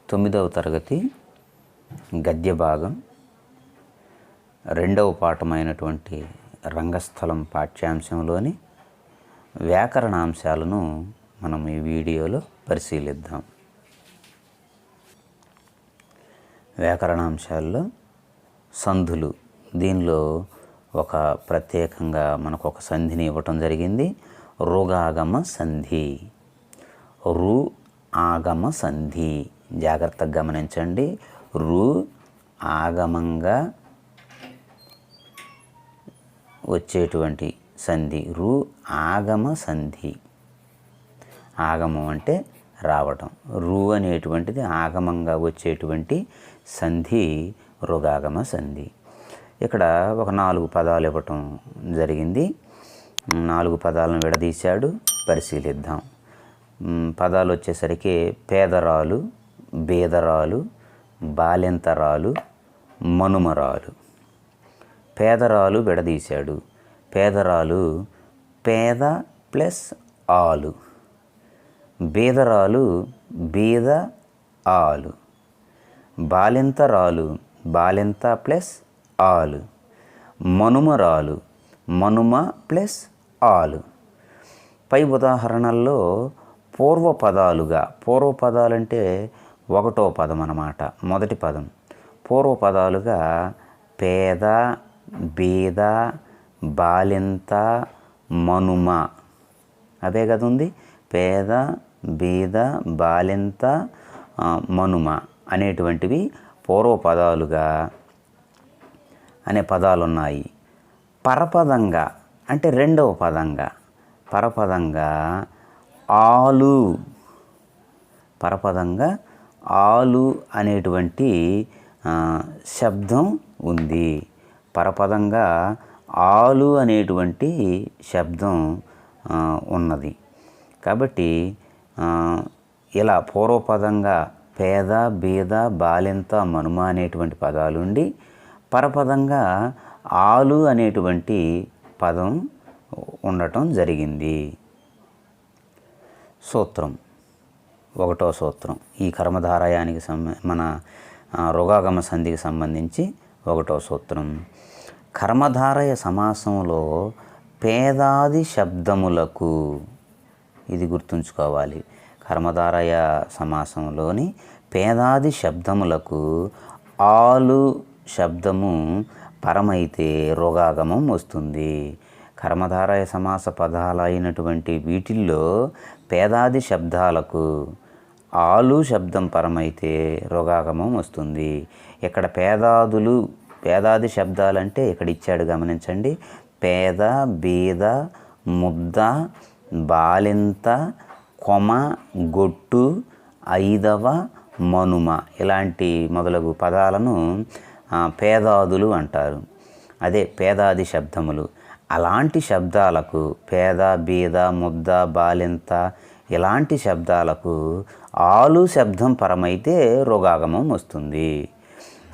9వ తరగతి గద్య భాగం 2వ పాఠమైనటువంటి రంగస్థలం పాఠ్యాంశంలోని వ్యాకరణాంశాలను మనం ఈ వీడియోలో పరిశీలిద్దాం. వ్యాకరణాంశాల్లో సంధులు, దీనిలో ఒక ప్రత్యేకంగా మనకు ఒక సంధిని ఇవ్వటం జరిగింది. రుగాగమ సంధి, రు ఆగమ సంధి. జాగ్రత్తగా గమనించండి. రు ఆగమంగా వచ్చేటువంటి సంధి రు ఆగమ సంధి. ఆగమం అంటే రావటం. రు అనేటువంటిది ఆగమంగా వచ్చేటువంటి సంధి రుగాగమ సంధి. ఇక్కడ ఒక 4 పదాలు ఇవ్వటం జరిగింది. 4 పదాలను విడదీశాడు, పరిశీలిద్దాం. పదాలు వచ్చేసరికి పేదరాలు, బేదరాలు, బాలెంతరాలు, మనుమరాలు. పేదరాలు విడదీశాడు. పేదరాలు పేద ప్లస్ ఆలు, బేదరాలు బీద ఆలు, బాలెంతరాలు బాలెంత ప్లస్ ఆలు, మనుమరాలు మనుమ ప్లస్ ఆలు. పై ఉదాహరణల్లో పూర్వపదాలుగా, పూర్వపదాలంటే 1వ పదం అన్నమాట, మొదటి పదం. పూర్వపదాలుగా పేద, బీద, బాలింత, మనుమ, అవే కదా ఉంది. పేద, బీద, బాలింత, మనుమ అనేటువంటివి పూర్వపదాలుగా అనే పదాలు ఉన్నాయి. పరపదంగా అంటే 2వ పదంగా, పరపదంగా ఆలు, పరపదంగా ఆలు అనేటువంటి శబ్దం ఉంది. పరపదంగా ఆలు అనేటువంటి శబ్దం ఉన్నది. కాబట్టి ఇలా పూర్వపదంగా పేద, బీద, బాలింత, మనుమ అనేటువంటి పదాలుండి పరపదంగా ఆలు అనేటువంటి పదం ఉండటం జరిగింది. సూత్రం, 1వ సూత్రం. ఈ కర్మధారయానికి మన రుగాగమ సంధికి సంబంధించి 1వ సూత్రం. కర్మధారయ సమాసంలో పేదాది శబ్దములకు, ఇది గుర్తుంచుకోవాలి, కర్మధారయ సమాసంలోని పేదాది శబ్దములకు ఆలు శబ్దము పరమైతే రుగాగమం వస్తుంది. కర్మధారయ సమాస పదాలైనటువంటి వీటిల్లో పేదాది శబ్దాలకు ఆలు శబ్దం పరమైతే రుగాగమం వస్తుంది. ఇక్కడ పేదాదులు, పేదాది శబ్దాలంటే ఇక్కడ ఇచ్చాడు, గమనించండి. పేద, బీద, ముద్ద, బాలింత, కొమ, గొట్టు, ఐదవ, మనుమ ఇలాంటి మొదలగు పదాలను పేదాదులు అంటారు. అదే పేదాది శబ్దములు. అలాంటి శబ్దాలకు పేద, బీద, ముద్ద, బాలింత ఇలాంటి శబ్దాలకు ఆలు శబ్దం పరమైతే రుగాగమం వస్తుంది.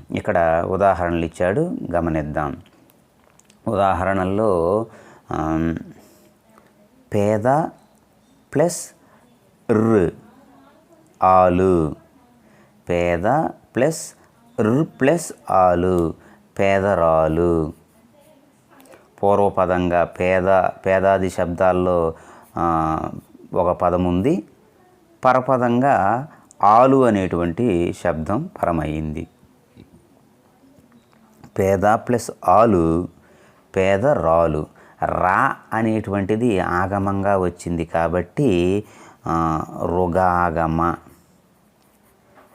ఇక్కడ ఉదాహరణలు ఇచ్చాడు, గమనిద్దాం. ఉదాహరణల్లో పేద ప్లస్ ర్ ఆలు, పేద ప్లస్ ర్ ప్లస్ ఆలు పేదరాలు. పూర్వపదంగా పేదాది శబ్దాల్లో ఒక పదం ఉంది. పరపదంగా ఆలు అనేటువంటి శబ్దం పరమయ్యింది. పేద ప్లస్ ఆలు పేదరాలు. రా అనేటువంటిది ఆగమంగా వచ్చింది కాబట్టి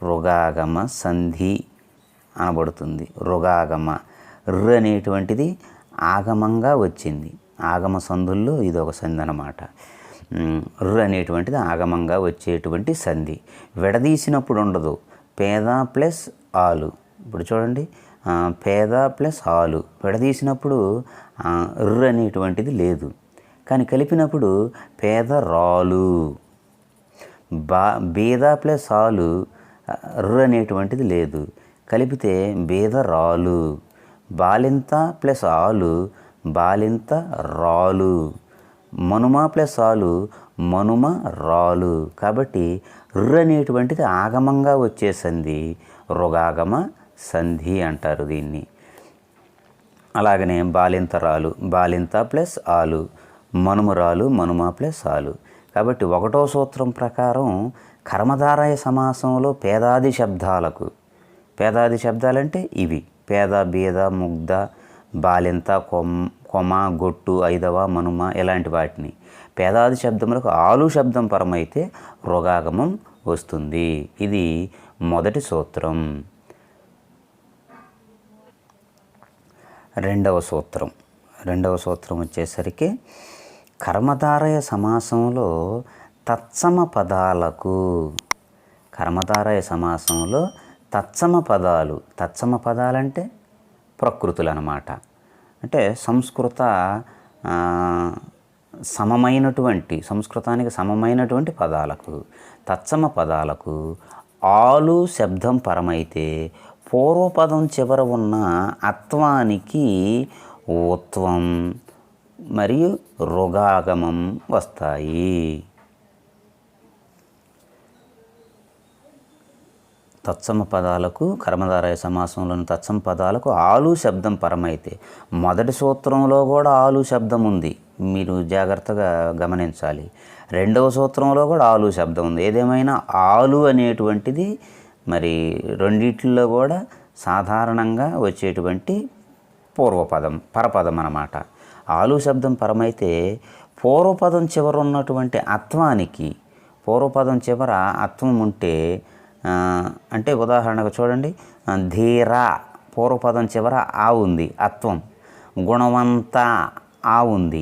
రుగాగమ సంధి అనబడుతుంది. రుగాగమ. ర్ అనేటువంటిది ఆగమంగా వచ్చింది. ఆగమ సంధుల్లో ఇది ఒక సంధి అన్నమాట. ర్ అనేటువంటిది ఆగమంగా వచ్చేటువంటి సంధి. విడదీసినప్పుడు ఉండదు. పేద ప్లస్ ఆలు. ఇప్పుడు చూడండి, పేద ప్లస్ ఆలు విడదీసినప్పుడు ర్ అనేటువంటిది లేదు. కానీ కలిపినప్పుడు పేదరాలు. బీద ప్లస్ ఆలు ర్ అనేటువంటిది లేదు. కలిపితే బాలింత ప్లస్ ఆలు బాలింత రాలు. మనుమ ప్లస్ ఆలు మనుమ రాలు. కాబట్టి ర్ అనేటువంటిది ఆగమంగా వచ్చే సంధి రుగాగమ సంధి అంటారు దీన్ని. అలాగనే బాలింతరాలు బాలింత ప్లస్ ఆలు మనుమరాలు మనుమ ప్లస్ ఆలు. కాబట్టి ఒకటో సూత్రం ప్రకారం కర్మధారయ సమాసంలో పేదాది శబ్దాలంటే ఇవి పేద బీద ముగ్ధ బాలింత కొమ గొట్టు ఐదవ మనుమ ఇలాంటి వాటిని పేదాది శబ్దములకు ఆలు శబ్దం పరమైతే రుగాగమం వస్తుంది. ఇది మొదటి సూత్రం. రెండవ సూత్రం వచ్చేసరికి కర్మధారయ సమాసంలో తత్సమ పదాలంటే ప్రకృతులు అన్నమాట. అంటే సంస్కృతానికి సమమైనటువంటి పదాలకు తత్సమ పదాలకు ఆలు శబ్దం పరమైతే పూర్వపదం చివర ఉన్న అత్వానికి ఉత్వం మరియు రుగాగమం వస్తాయి. తత్సమ పదాలకు కర్మధారయ సమాసంలోని తత్సమ పదాలకు ఆలు శబ్దం పరమైతే మొదటి సూత్రంలో కూడా ఆలు శబ్దం ఉంది, మీరు జాగ్రత్తగా గమనించాలి. రెండవ సూత్రంలో కూడా ఆలు శబ్దం ఉంది. ఏదేమైనా ఆలు అనేటువంటిది మరి రెండిట్లో కూడా సాధారణంగా వచ్చేటువంటి పరపదం అన్నమాట. ఆలు శబ్దం పరమైతే పూర్వపదం చివర ఉన్నటువంటి అత్వానికి పూర్వపదం చివర అత్వం ఉంటే అంటే ఉదాహరణకు చూడండి, ధీర పూర్వపదం చివర ఆ ఉంది అత్వం, గుణవంత ఆ ఉంది,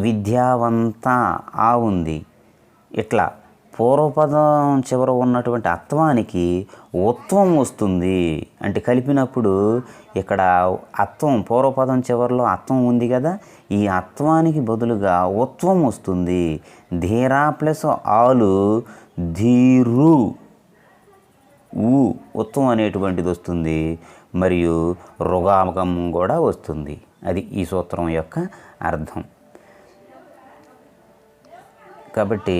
విద్యావంత ఆ ఉంది. ఇట్లా పూర్వపదం చివర ఉన్నటువంటి అత్వానికి ఉత్వం వస్తుంది. అంటే కలిపినప్పుడు ఇక్కడ అత్వం పూర్వపదం చివరిలో అత్వం ఉంది కదా, ఈ అత్వానికి బదులుగా ఉత్వం వస్తుంది. ధీరా ప్లస్ ఆలు ధీరు ఉత్వం అనేటువంటిది వస్తుంది, మరియు రుగాగం కూడా వస్తుంది. అది ఈ సూత్రం యొక్క అర్థం. కాబట్టి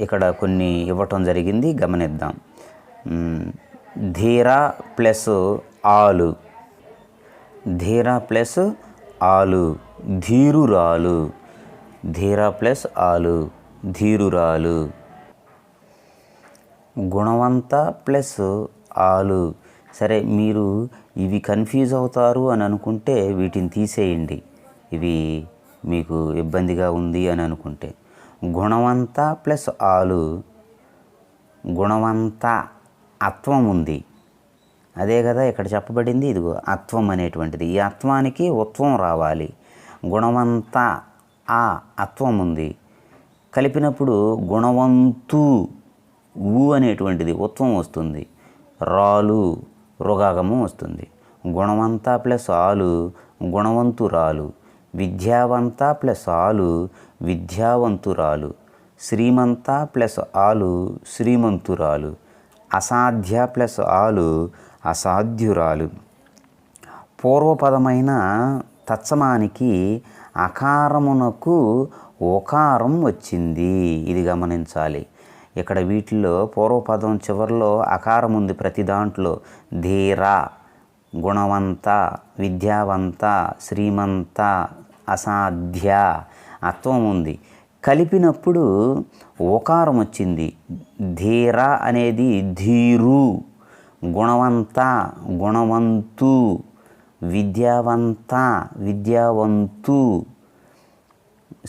ఇక్కడ కొన్ని ఇవ్వటం జరిగింది, గమనిద్దాం. ధీర ప్లస్ ఆలు ధీరురాలు, ధీర ప్లస్ ఆలు ధీరురాలు. గుణవంత ప్లస్ ఆలు. సరే, మీరు ఇవి కన్ఫ్యూజ్ అవుతారు అని అనుకుంటే వీటిని తీసేయండి, ఇవి మీకు ఇబ్బందిగా ఉంది అని అనుకుంటే. గుణవంత ప్లస్ ఆలు, గుణవంత అత్వం ఉంది, అదే కదా ఇక్కడ చెప్పబడింది. ఇదిగో అత్వం అనేటువంటిది, ఈ అత్వానికి ఉత్వం రావాలి. గుణవంత ఆ అత్వం ఉంది, కలిపినప్పుడు గుణవంతు అనేటువంటిది ఉత్వం వస్తుంది, రాలు రుగాగము వస్తుంది. గుణవంత ప్లస్ ఆలు గుణవంతురాలు, విద్యావంత ప్లస్ ఆలు విద్యావంతురాలు, శ్రీమంత ప్లస్ ఆలు శ్రీమంతురాలు, అసాధ్య ప్లస్ ఆలు అసాధ్యురాలు. పూర్వపదమైన తత్సమానికి అకారమునకు ఓకారం వచ్చింది, ఇది గమనించాలి. ఇక్కడ వీటిల్లో పూర్వపదం చివరిలో అకారం ఉంది ప్రతి దాంట్లో. ధీర, గుణవంత, విద్యావంత, శ్రీమంత, అసాధ్య అత్వం ఉంది. కలిపినప్పుడు ఓకారం వచ్చింది. ధీర అనేది ధీరు, గుణవంత గుణవంతు, విద్యావంత విద్యావంతు,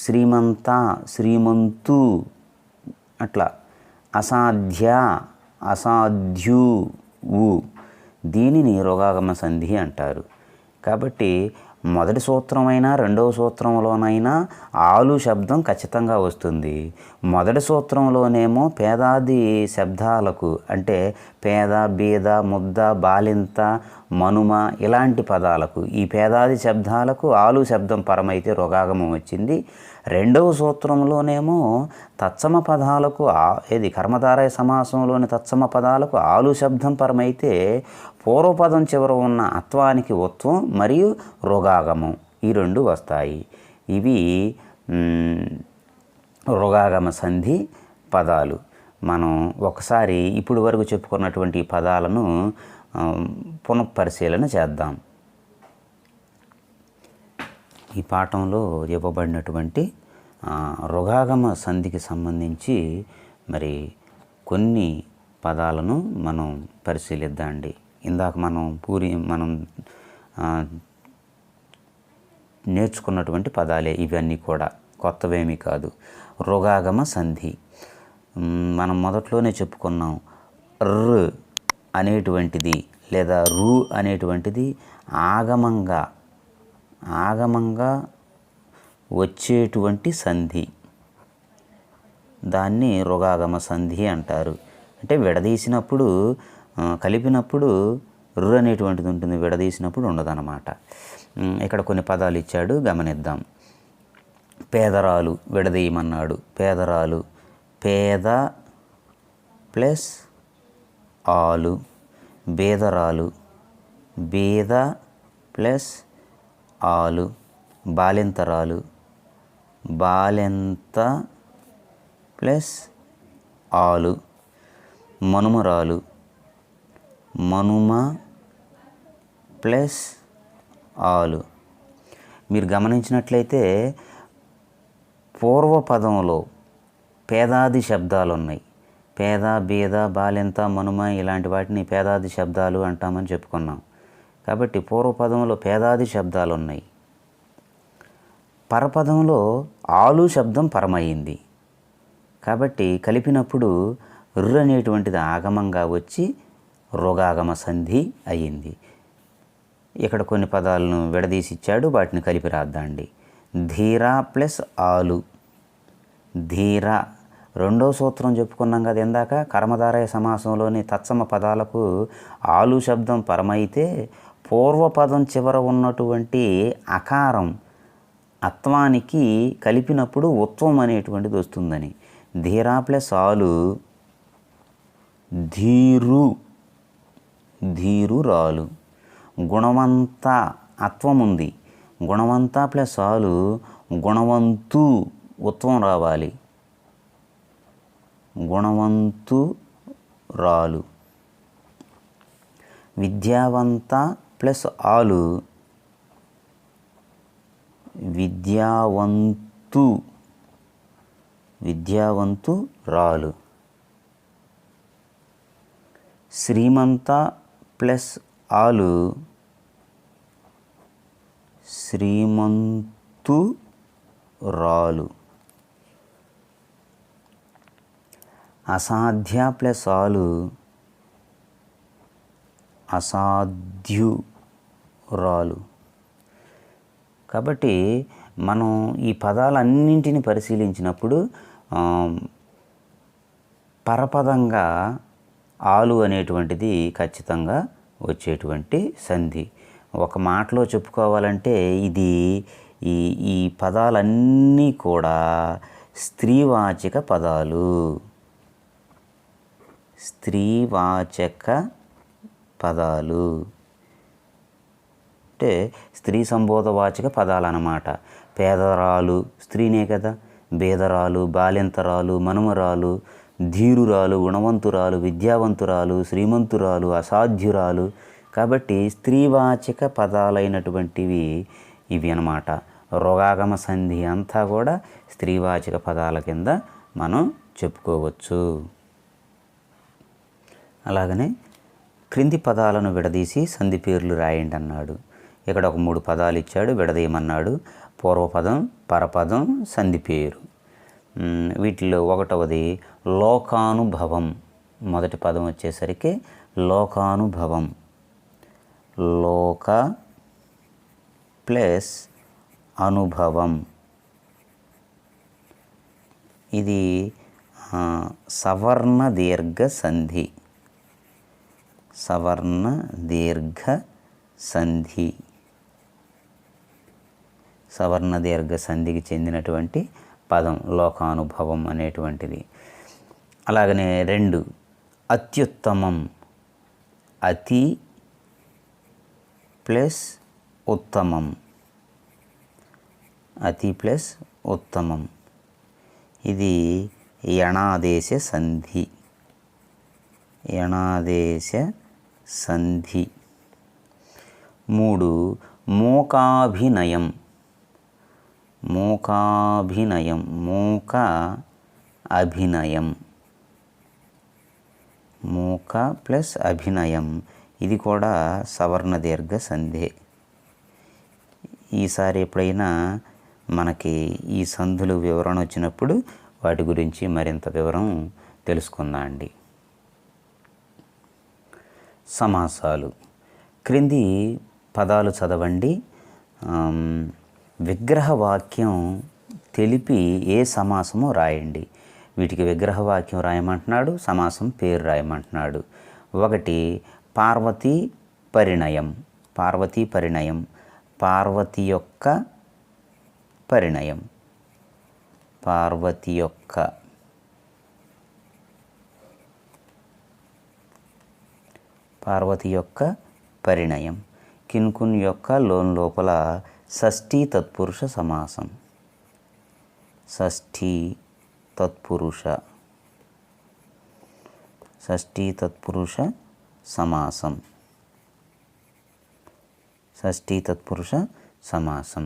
శ్రీమంత శ్రీమంతు, అట్లా అసాధ్య అసాధ్యు. దీనిని రుగాగమ సంధి అంటారు. కాబట్టి మొదటి సూత్రమైనా రెండవ సూత్రంలోనైనా ఆలు శబ్దం ఖచ్చితంగా వస్తుంది. మొదటి సూత్రంలోనేమో పేదాది శబ్దాలకు అంటే పేద బీద ముద్ద బాలింత మనుమ ఇలాంటి పదాలకు, ఈ పేదాది శబ్దాలకు ఆలు శబ్దం పరమైతే రుగాగమం వచ్చింది. రెండవ సూత్రంలోనేమో తత్సమ పదాలకు కర్మధారయ సమాసంలోని తత్సమ పదాలకు ఆలు శబ్దం పరమైతే పూర్వపదం చివర ఉన్న అత్వానికి ఉత్వం మరియు రుగాగమం, ఈ రెండు వస్తాయి. ఇవి రుగాగమ సంధి పదాలు. మనం ఒకసారి ఇప్పుడు వరకు చెప్పుకున్నటువంటి పదాలను పునఃపరిశీలన చేద్దాం. ఈ పాఠంలో ఇవ్వబడినటువంటి రుగాగమ సంధికి సంబంధించి మరి కొన్ని పదాలను మనం పరిశీలిద్దామండి. ఇందాక మనం నేర్చుకున్నటువంటి పదాలే ఇవన్నీ కూడా, కొత్తవేమీ కాదు. రుగాగమ సంధి మనం మొదట్లోనే చెప్పుకున్నాం. ర్ అనేటువంటిది లేదా రు అనేటువంటిది ఆగమంగా వచ్చేటువంటి సంధి, దాన్ని రుగాగమ సంధి అంటారు. అంటే విడదీసినప్పుడు, కలిపినప్పుడు రు అనేటువంటిది ఉంటుంది, విడదీసినప్పుడు ఉండదన్నమాట. ఇక్కడ కొన్ని పదాలు ఇచ్చాడు, గమనిద్దాం. పేదరాలు విడదీయమన్నాడు. పేదరాలు, పేద ప్లస్ ఆలు. బేదరాలు, బేద ప్లస్ ఆలు. బాలింతరాలు, బాలెంత ప్లస్ ఆలు. మనుమరాలు, మనుమ ప్లస్ ఆలు. మీరు గమనించినట్లయితే పూర్వపదంలో పేదాది శబ్దాలు ఉన్నాయి. పేద, బేద, బాలెంత, మనుమ ఇలాంటి వాటిని పేదాది శబ్దాలు అంటామని చెప్పుకున్నాం. కాబట్టి పూర్వపదంలో పేదాది శబ్దాలు ఉన్నాయి. పరపదంలో ఆలు శబ్దం పరమయ్యింది. కాబట్టి కలిపినప్పుడు రు అనేటువంటిది ఆగమంగా వచ్చి రుగాగమ సంధి అయ్యింది. ఇక్కడ కొన్ని పదాలను విడదీసి ఇచ్చాడు, వాటిని కలిపి రాద్దాండి. ధీర ప్లస్ ఆలు. ధీర రెండో సూత్రం చెప్పుకున్నాం కదా ఇందాక. కర్మధారయ సమాసంలోని తత్సమ పదాలకు ఆలు శబ్దం పరమైతే పూర్వపదం చివర ఉన్నటువంటి అకారం అత్వానికి కలిపినప్పుడు ఉత్వం అనేటువంటిది వస్తుందని. ధీరా ప్లస్ ఆలు ధీరు, ధీరురాలు. గుణవంత అత్వం ఉంది. గుణవంత ప్లస్ ఆలు గుణవంతు, ఉత్వం రావాలి. గుణవంతు రాలు. విద్యావంత ప్లస్ ఆలు విద్యావంతు, విద్యావంతు రాలు. శ్రీమంత ప్లస్ ఆలు శ్రీమంతు రాలు. అసాధ్య ప్లస్ ఆలు అసాధ్యురాలు. కాబట్టి మనం ఈ పదాలన్నింటిని పరిశీలించినప్పుడు పరపదంగా ఆలు అనేటువంటిది ఖచ్చితంగా వచ్చేటువంటి సంధి. ఒక మాటలో చెప్పుకోవాలంటే ఇది ఈ పదాలన్నీ కూడా స్త్రీవాచక పదాలు. స్త్రీవాచక పదాలు అంటే స్త్రీ సంబోధవాచక పదాలు అన్నమాట. పేదరాలు స్త్రీనే కదా. బేదరాలు, బాలింతరాలు, మనుమరాలు, ధీరురాలు, గుణవంతురాలు, విద్యావంతురాలు, శ్రీమంతురాలు, అసాధ్యురాలు. కాబట్టి స్త్రీవాచక పదాలైనటువంటివి ఇవి అన్నమాట. రుగాగమ సంధి అంతా కూడా స్త్రీవాచక పదాల కింద మనం చెప్పుకోవచ్చు. అలాగనే క్రింది పదాలను విడదీసి సంధి పేర్లు రాయండి అన్నాడు. ఇక్కడ ఒక 3 పదాలు ఇచ్చాడు, విడదీయమన్నాడు. పూర్వపదం, పరపదం, సంధి పేరు. వీటిలో ఒకటవది లోకానుభవం. మొదటి పదం వచ్చేసరికి లోకానుభవం. లోక ప్లస్ అనుభవం. ఇది సవర్ణ దీర్ఘ సంధి. సవర్ణ దీర్ఘ సంధి. సవర్ణ దీర్ఘ సంధికి చెందినటువంటి పదం లోకానుభవం అనేటువంటిది. అలాగనే 2 అత్యుత్తమం. అతి ప్లస్ ఉత్తమం. అతి ప్లస్ ఉత్తమం. ఇది యణాదేశ సంధి. యణాదేశ సంధి. 3 మూకాభినయం. మూకాభినయం. మూక అభినయం. మూక ప్లస్ అభినయం. ఇది కూడా సవర్ణ దీర్ఘ సంధి. ఈసారి ఎప్పుడైనా మనకి ఈ సంధులు వివరణ వచ్చినప్పుడు వాటి గురించి మరింత వివరం తెలుసుకుందాం అండి. సమాసాలు. క్రింది పదాలు చదవండి. విగ్రహవాక్యం తెలిపి ఏ సమాసమో రాయండి. వీటికి విగ్రహవాక్యం రాయమంటున్నాడు, సమాసం పేరు రాయమంటున్నాడు. 1 పార్వతీ పరిణయం. పార్వతీ పరిణయం. పార్వతి యొక్క పరిణయం. పార్వతి యొక్క. పార్వతి యొక్క పరిణయం. కిన్కున్ యొక్క లోపల షష్ఠీ తత్పురుష సమాసం. షష్ఠీ తత్పురుష. షష్ఠీ తత్పురుష సమాసం. షష్ఠీ తత్పురుష సమాసం.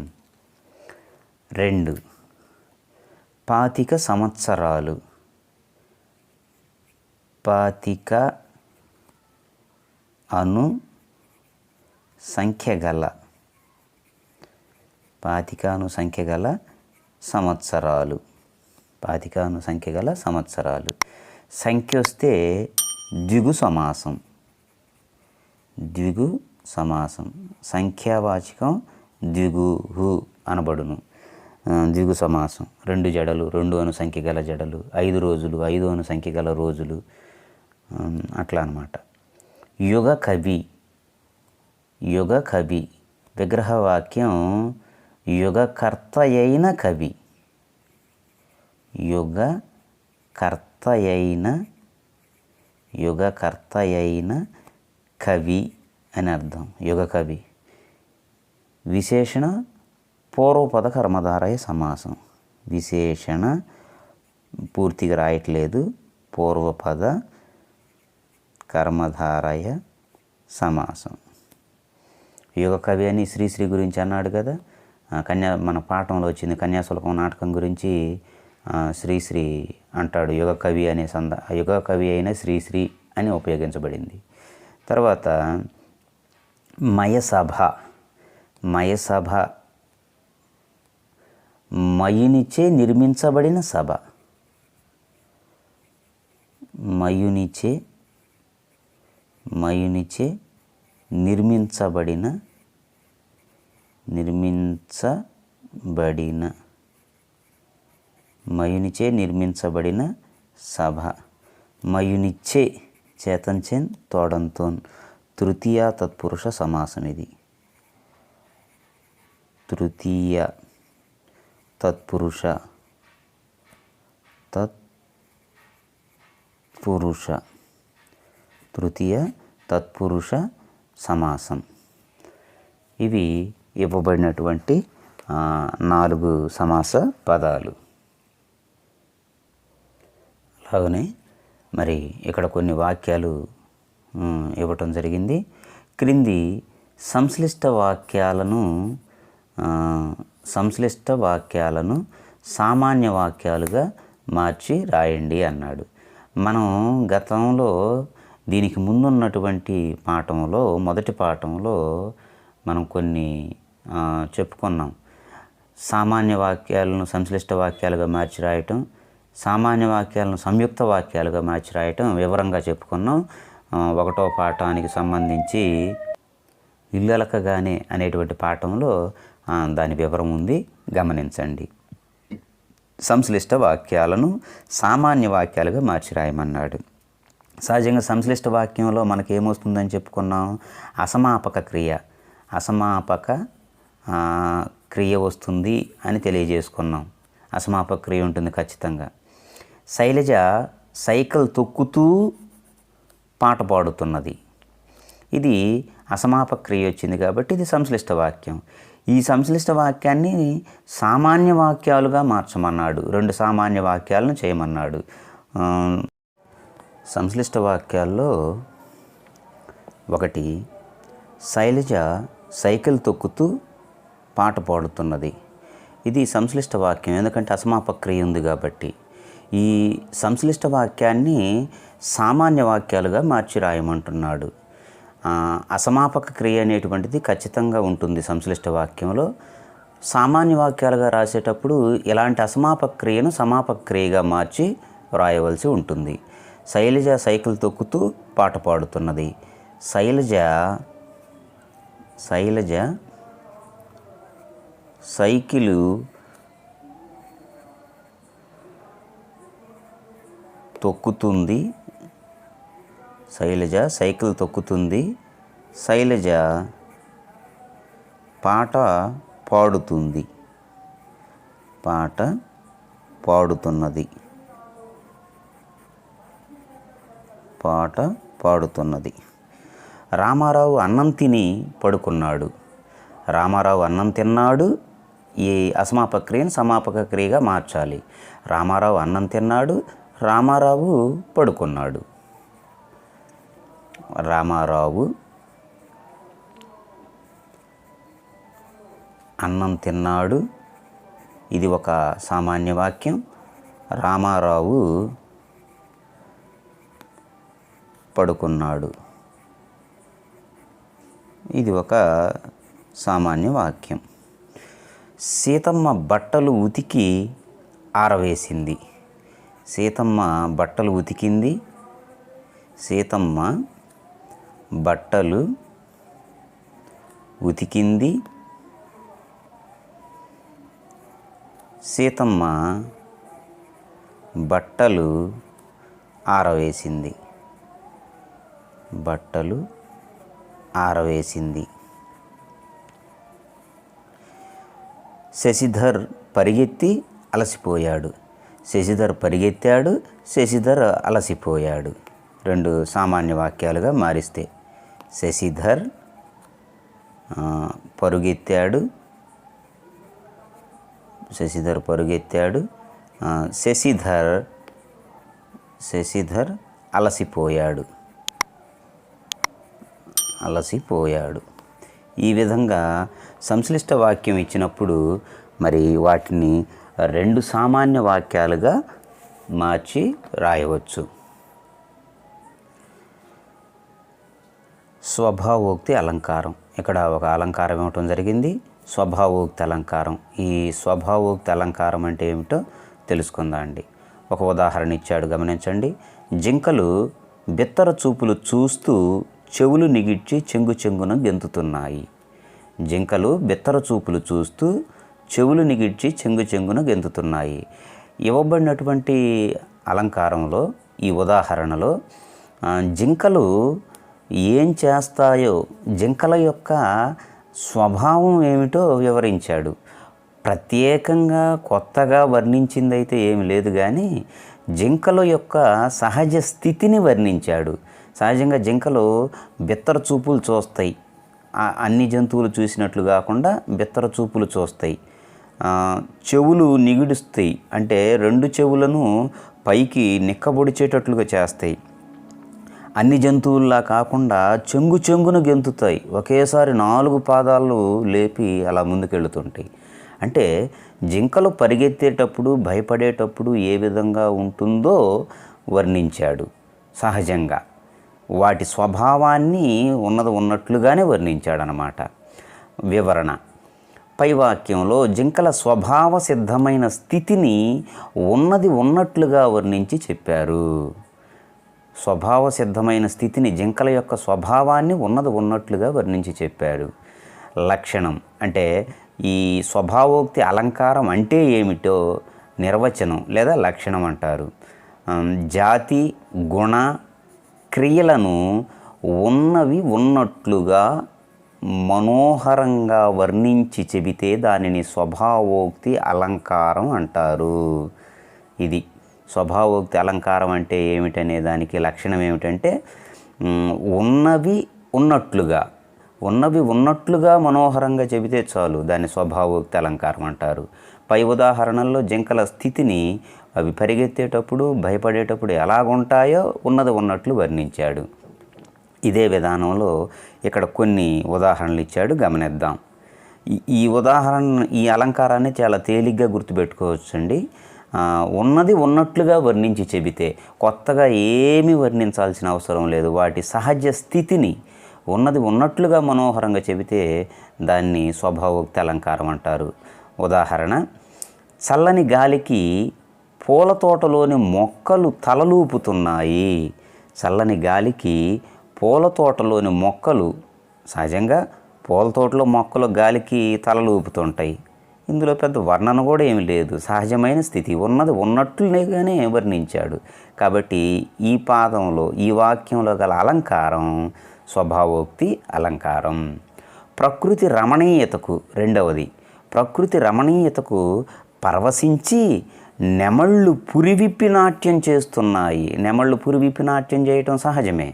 2 25 సంవత్సరాలు. 25 అను సంఖ్య గల. 25 అను సంఖ్య గల సంవత్సరాలు. 25 అను సంఖ్య గల సంవత్సరాలు. సంఖ్య వస్తే ద్విగు సమాసం. ద్విగు సమాసం. సంఖ్యావాచకం ద్విగు అనబడును. ద్విగు సమాసం. 2 జడలు, 2 అను సంఖ్య గల జడలు. 5 రోజులు, 5 అను సంఖ్య గల రోజులు. అట్లా అన్నమాట. యుగ కవి. యుగ కవి. విగ్రహవాక్యం యుగకర్త అయిన కవి. యుగకర్త అయిన కవి అని అర్థం. యుగ కవి. విశేషణ పూర్వపద కర్మధారయ సమాసం. విశేషణ పూర్తిగా రాయట్లేదు. పూర్వపద కర్మధారయ సమాసం. యుగ కవి అని శ్రీశ్రీ గురించి అన్నాడు కదా. మన పాఠంలో వచ్చింది కన్యాశుల్కం నాటకం గురించి. శ్రీశ్రీ అంటాడు యుగ కవి అనే యుగ కవి అయిన శ్రీశ్రీ అని ఉపయోగించబడింది. తర్వాత మయసభ. మయసభ మయునిచే నిర్మించబడిన సభ. మయునిచే నిర్మించబడిన మయునిచే నిర్మించబడిన సభ. మయునిచ్చే చేతంచెన్ తోడంతోన్. తృతీయ తత్పురుష సమాసం ఇది. తృతీయ తత్పురుష. తృతీయ తత్పురుష సమాసం. ఇవి ఇవ్వబడినటువంటి 4 సమాస పదాలు. అలాగనే మరి ఇక్కడ కొన్ని వాక్యాలు ఇవ్వటం జరిగింది. క్రింది సంశ్లిష్ట వాక్యాలను సామాన్య వాక్యాలుగా మార్చి రాయండి అన్నాడు. మనం గతంలో దీనికి ముందున్నటువంటి పాఠంలో, మొదటి పాఠంలో మనం కొన్ని చెప్పుకున్నాం. సామాన్య వాక్యాలను సంశ్లిష్ట వాక్యాలుగా మార్చి రాయటం, సామాన్య వాక్యాలను సంయుక్త వాక్యాలుగా మార్చి రాయటం వివరంగా చెప్పుకున్నాం. 1వ పాఠానికి సంబంధించి ఇల్లలకగానే అనేటువంటి పాఠంలో దాని వివరం ఉంది, గమనించండి. సంశ్లిష్ట వాక్యాలను సామాన్య వాక్యాలుగా మార్చి రాయమన్నాడు. సహజంగా సంశ్లిష్ట వాక్యంలో మనకేమొస్తుందని చెప్పుకున్నాం? అసమాపక క్రియ. అసమాపక క్రియ వస్తుంది అని తెలియజేసుకున్నాం. అసమాపక క్రియ ఉంటుంది ఖచ్చితంగా. శైలజ సైకిల్ తొక్కుతూ పాట పాడుతున్నది. ఇది అసమాపక క్రియ వచ్చింది కాబట్టి ఇది సంశ్లిష్ట వాక్యం. ఈ సంశ్లిష్ట వాక్యాన్ని సామాన్య వాక్యాలుగా మార్చమన్నాడు. 2 సామాన్య వాక్యాలను చేయమన్నాడు. సంశ్లిష్ట వాక్యాల్లో ఒకటి, శైలజ సైకిల్ తొక్కుతూ పాట పాడుతున్నది. ఇది సంశ్లిష్ట వాక్యం, ఎందుకంటే అసమాపక క్రియ ఉంది కాబట్టి. ఈ సంశ్లిష్ట వాక్యాన్ని సామాన్య వాక్యాలుగా మార్చి రాయమంటున్నాడు. అసమాపక క్రియ అనేటువంటిది ఖచ్చితంగా ఉంటుంది సంశ్లిష్ట వాక్యంలో. సామాన్య వాక్యాలుగా రాసేటప్పుడు ఇలాంటి అసమాపక క్రియను సమాపక క్రియగా మార్చి రాయవలసి ఉంటుంది. శైలజ సైకిల్ తొక్కుతూ పాట పాడుతున్నది. శైలజ సైకిలు తొక్కుతుంది. శైలజ సైకిల్ తొక్కుతుంది. శైలజ పాట పాడుతుంది. పాట పాడుతున్నది. పాట పాడుతున్నది. రామారావు అన్నం తిని పడుకున్నాడు. రామారావు అన్నం తిన్నాడు. ఈ అసమాపక క్రియను సమాపక క్రియగా మార్చాలి. రామారావు అన్నం తిన్నాడు. రామారావు పడుకున్నాడు. రామారావు అన్నం తిన్నాడు. ఇది ఒక సామాన్య వాక్యం. రామారావు పడుకున్నాడు. ఇది ఒక సామాన్య వాక్యం. సీతమ్మ బట్టలు ఉతికి ఆరవేసింది. సీతమ్మ బట్టలు ఉతికింది. సీతమ్మ బట్టలు ఉతికింది. సీతమ్మ బట్టలు ఆరవేసింది. బట్టలు ఆరవేసింది. శశిధర్ పరిగెత్తి అలసిపోయాడు. శశిధర్ పరిగెత్తాడు. శశిధర్ అలసిపోయాడు. 2 సామాన్య వాక్యాలుగా మారిస్తే శశిధర్ పరుగెత్తాడు. శశిధర్ పరుగెత్తాడు. శశిధర్ అలసిపోయాడు. అలసిపోయాడు. ఈ విధంగా సంశ్లిష్ట వాక్యం ఇచ్చినప్పుడు మరి వాటిని 2 సామాన్య వాక్యాలుగా మార్చి రాయవచ్చు. స్వభావోక్తి అలంకారం. ఇక్కడ ఒక అలంకారం ఇవ్వటం జరిగింది, స్వభావోక్తి అలంకారం. ఈ స్వభావోక్తి అలంకారం అంటే ఏమిటో తెలుసుకుందాం అండి. ఒక ఉదాహరణ ఇచ్చాడు, గమనించండి. జింకలు బిత్తర చూపులు చూస్తూ చెవులు నిగిడ్చి చెంగు చెంగున గెంతుతున్నాయి. జింకలు బిత్తర చూపులు చూస్తూ చెవులు నిగిడ్చి చెంగు చెంగున గెంతుతున్నాయి. ఇవ్వబడినటువంటి అలంకారంలో, ఈ ఉదాహరణలో జింకలు ఏం చేస్తాయో, జింకల యొక్క స్వభావం ఏమిటో వివరించాడు. ప్రత్యేకంగా కొత్తగా వర్ణించిందైతే ఏమి లేదు, కానీ జింకల యొక్క సహజ స్థితిని వర్ణించాడు. సహజంగా జింకలు బిత్తర చూపులు చూస్తాయి. అన్ని జంతువులు చూసినట్లు కాకుండా బిత్తర చూపులు చూస్తాయి. చెవులు నిగిడుస్తాయి, అంటే 2 చెవులను పైకి నిక్కబొడిచేటట్లుగా చేస్తాయి. అన్ని జంతువుల్లా కాకుండా చెంగు చెంగున గెంతుతాయి. ఒకేసారి 4 పాదాలు లేపి అలా ముందుకెళ్తుంటాయి. అంటే జింకలు పరిగెత్తేటప్పుడు, భయపడేటప్పుడు ఏ విధంగా ఉంటుందో వర్ణించాడు. సహజంగా వాటి స్వభావాన్ని ఉన్నట్లుగానే వర్ణించాడనమాట. వివరణ. పై వాక్యంలో జింకల స్వభావ సిద్ధమైన స్థితిని ఉన్నట్లుగా వర్ణించి చెప్పారు. స్వభావ సిద్ధమైన స్థితిని, జింకల యొక్క స్వభావాన్ని ఉన్నట్లుగా వర్ణించి చెప్పారు. లక్షణం అంటే ఈ స్వభావోక్తి అలంకారం అంటే ఏమిటో నిర్వచనం లేదా లక్షణం అంటారు. జాతి, గుణ, క్రియలను ఉన్నట్లుగా మనోహరంగా వర్ణించి చెబితే దానిని స్వభావోక్తి అలంకారం అంటారు. ఇది స్వభావోక్తి అలంకారం అంటే ఏమిటనే దానికి లక్షణం ఏమిటంటే ఉన్నవి ఉన్నట్లుగా, ఉన్నవి ఉన్నట్లుగా మనోహరంగా చెబితే చాలు, దాన్ని స్వభావోక్తి అలంకారం అంటారు. పై ఉదాహరణల్లో జింకల స్థితిని అవి పరిగెత్తేటప్పుడు భయపడేటప్పుడు ఎలాగుంటాయో ఉన్నది ఉన్నట్లు వర్ణించాడు. ఇదే విధానంలో ఇక్కడ కొన్ని ఉదాహరణలు ఇచ్చాడు, గమనిద్దాం. ఈ ఉదాహరణ, ఈ అలంకారాన్ని చాలా తేలిగ్గా గుర్తుపెట్టుకోవచ్చండి. ఉన్నది ఉన్నట్లుగా వర్ణించి చెబితే కొత్తగా ఏమీ వర్ణించాల్సిన అవసరం లేదు. వాటి సహజ స్థితిని ఉన్నది ఉన్నట్లుగా మనోహరంగా చెబితే దాన్ని స్వభావోక్తి అలంకారం అంటారు. ఉదాహరణ, చల్లని గాలికి పూల తోటలోని మొక్కలు తలలూపుతున్నాయి. చల్లని గాలికి పూల తోటలోని మొక్కలు, సహజంగా పూల తోటలో మొక్కలు గాలికి తలలూపుతుంటాయి. ఇందులో పెద్ద వర్ణన కూడా ఏమి లేదు, సహజమైన స్థితి, ఉన్నది ఉన్నట్లుగానే వర్ణించాడు. కాబట్టి ఈ పాదంలో, ఈ వాక్యంలో గల అలంకారం స్వభావోక్తి అలంకారం. ప్రకృతి రమణీయతకు రెండవది, ప్రకృతి రమణీయతకు పరవశించి నెమళ్ళు పురివిప్పి నాట్యం చేస్తున్నాయి. నెమళ్ళు పురివిప్పి నాట్యం చేయటం సహజమే,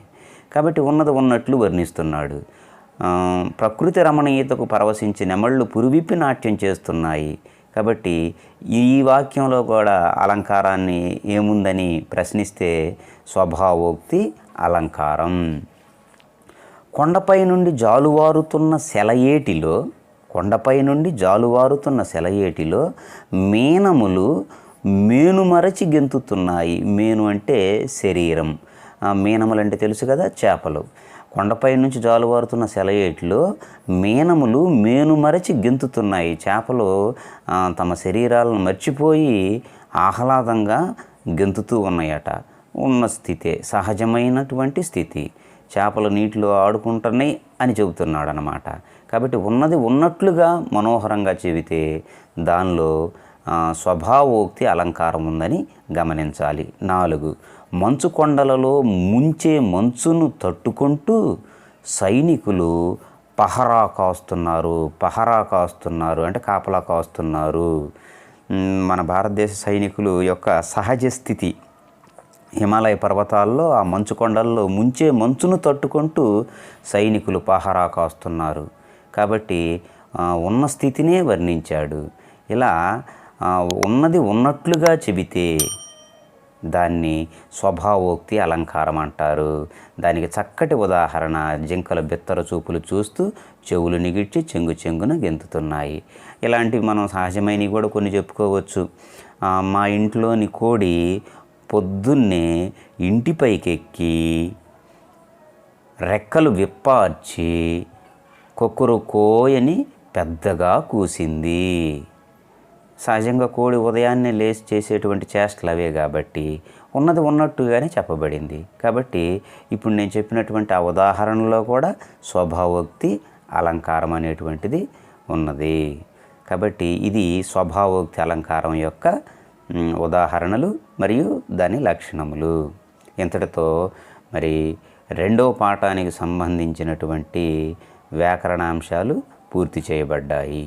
కాబట్టి ఉన్నది ఉన్నట్లు వర్ణిస్తున్నాడు. ప్రకృతి రమణీయతకు పరవశించి నెమళ్ళు పురివిప్పి నాట్యం చేస్తున్నాయి. కాబట్టి ఈ వాక్యంలో కూడా అలంకారాన్ని ఏముందని ప్రశ్నిస్తే స్వభావోక్తి అలంకారం. కొండపై నుండి జాలువారుతున్న సెలయేటిలో, కొండపై నుండి జాలువారుతున్న సెలయేటిలో మీనములు మేనుమరచి గెంతుతున్నాయి. మేను అంటే శరీరం, మీనములు అంటే తెలుసు కదా, చేపలు. కొండపై నుంచి జాలువారుతున్న సెలయేటిలో మీనములు మేనుమరచి గెంతుతున్నాయి. చేపలు తమ శరీరాలను మర్చిపోయి ఆహ్లాదంగా గెంతుతూ ఉన్నాయట. ఉన్న స్థితే, సహజమైనటువంటి స్థితి. చేపలు నీటిలో ఆడుకుంటున్నాయి అని చెబుతున్నాడు అన్నమాట. కాబట్టి ఉన్నది ఉన్నట్లుగా మనోహరంగా చెబితే దానిలో స్వభావోక్తి అలంకారం ఉందని గమనించాలి. 4, మంచు కొండలలో ముంచే మంచును తట్టుకుంటూ సైనికులు పహరా కాస్తున్నారు అంటే కాపలా కాస్తున్నారు. మన భారతదేశ సైనికుల యొక్క సహజ స్థితి హిమాలయ పర్వతాల్లో ఆ మంచు కొండల్లో ముంచే మంచును తట్టుకుంటూ సైనికులు పహరా కాస్తున్నారు. కాబట్టి ఉన్న స్థితినే వర్ణించాడు. ఇలా ఉన్నది ఉన్నట్లుగా చెబితే దాన్ని స్వభావోక్తి అలంకారం అంటారు. దానికి చక్కటి ఉదాహరణ, జింకల బిత్తర చూపులు చూస్తూ చెవులు నిగిడ్చి చెంగు చెంగున గెంతుతున్నాయి. ఇలాంటివి మనం సహజమైనవి కూడా కొన్ని చెప్పుకోవచ్చు. మా ఇంట్లోని కోడి పొద్దున్నే ఇంటిపైకెక్కి రెక్కలు విప్పార్చి కొక్కురుకోయని పెద్దగా కూసింది. సహజంగా కోడి ఉదయాన్నే లేచి చేసేటువంటి చేష్టలు అవే కాబట్టి ఉన్నది ఉన్నట్టుగానే చెప్పబడింది. కాబట్టి ఇప్పుడు నేను చెప్పినటువంటి ఆ ఉదాహరణలో కూడా స్వభావోక్తి అలంకారం అనేటువంటిది ఉన్నది. కాబట్టి ఇది స్వభావోక్తి అలంకారం యొక్క ఉదాహరణలు మరియు దాని లక్షణములు. ఇంతటితో మరి 2వ పాఠానికి సంబంధించినటువంటి వ్యాకరణాంశాలు పూర్తి చేయబడ్డాయి.